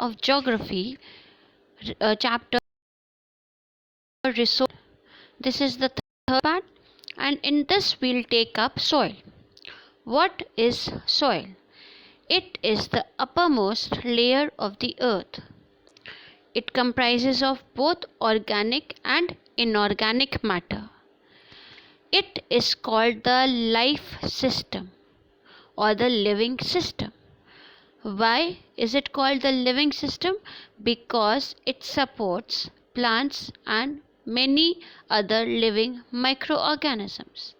of geography, chapter resource. This is the third part, and in this we'll take up soil. What is soil? It is the uppermost layer of the earth. It comprises of both organic and inorganic matter. It is called the life system or the living system. Why is it called the living system? Because it supports plants and many other living microorganisms.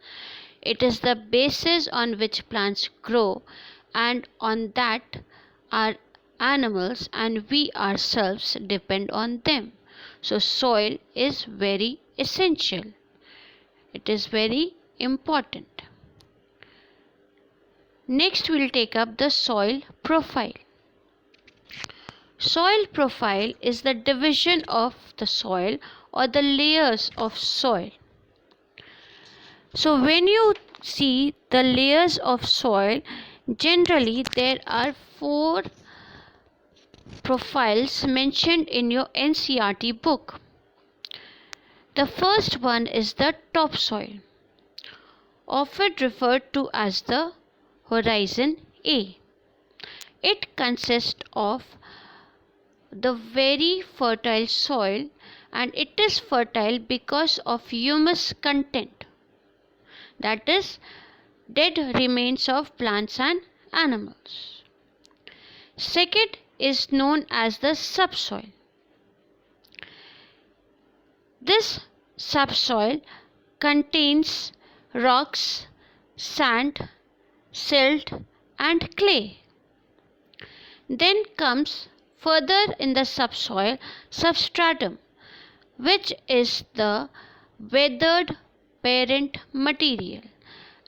It is the basis on which plants grow, and on that our animals and we ourselves depend on them. So soil is very essential. It is very important. Next we'll take up the soil profile. Soil profile is the division of the soil or the layers of soil. So when you see the layers of soil, generally there are 4 profiles mentioned in your NCERT book. The first one is the topsoil, often referred to as the horizon A. It consists of the very fertile soil, and it is fertile because of humus content, that is dead remains of plants and animals. Second is known as the subsoil. This subsoil contains rocks, sand, silt and clay. Then comes further in the subsoil substratum, which is the weathered parent material,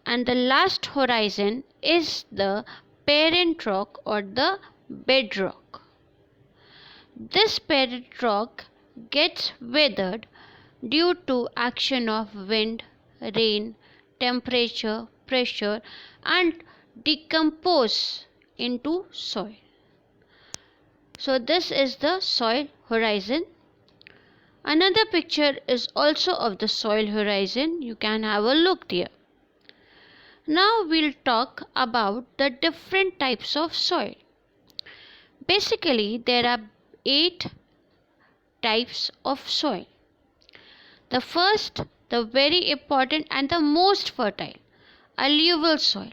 and the last horizon is the parent rock or the bedrock. This parent rock gets weathered due to action of wind, rain, temperature, pressure and decompose into soil. So this is the soil horizon. Another picture is also of the soil horizon. You can have a look there. Now we'll talk about the different types of soil. Basically, there are 8 types of soil. The first, the very important and the most fertile, alluvial soil.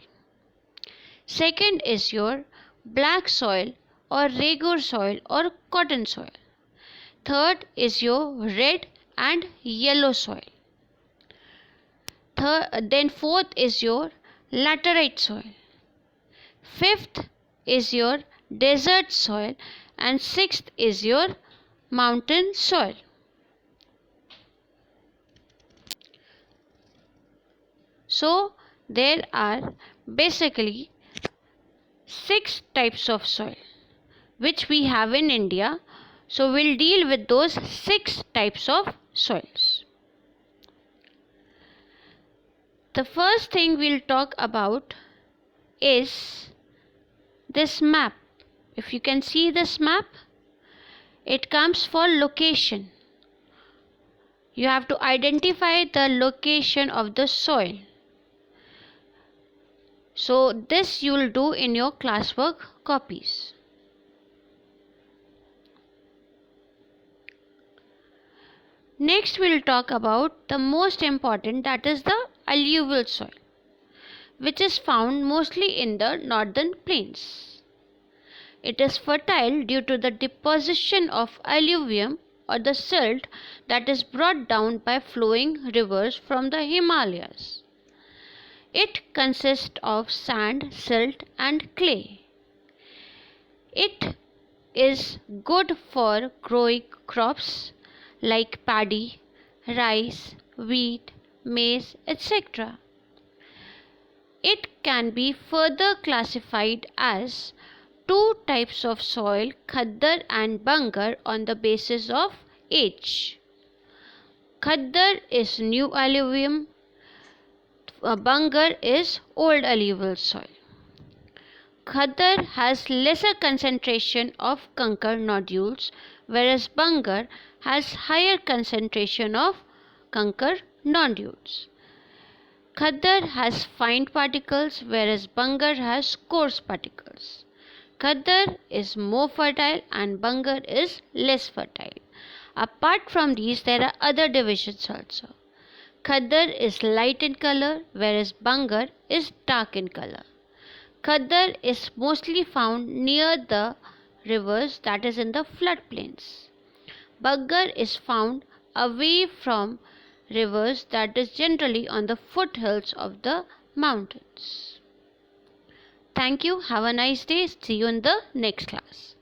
Second is your black soil or regur soil or cotton soil. Third is your red and yellow soil. Then fourth is your laterite soil. Fifth is your desert soil, and sixth is your mountain soil. So there are basically 6 types of soil which we have in India. So we'll deal with those 6 types of soils. The first thing we'll talk about is this map. If you can see this map, it comes for location. You have to identify the location of the soil. So this you will do in your classwork copies. Next we'll talk about the most important, that is the alluvial soil, which is found mostly in the northern plains. It is fertile due to the deposition of alluvium or the silt that is brought down by flowing rivers from the Himalayas. It consists of sand, silt and clay. It is good for growing crops like paddy, rice, wheat, maize, etc. It can be further classified as 2 types of soil, Khaddar and Bangar, on the basis of age. Khaddar is new alluvium, Bangar is old alluvial soil. Khadar has lesser concentration of Kankar nodules, whereas Bangar has higher concentration of Kankar nodules. Khadar has fine particles, whereas Bangar has coarse particles. Khadar is more fertile and Bangar is less fertile. Apart from these, there are other divisions also. Khadar is light in color, whereas Bangar is dark in color. Khadar is mostly found near the rivers, that is in the floodplains. Bangar is found away from rivers, that is generally on the foothills of the mountains. Thank you. Have a nice day. See you in the next class.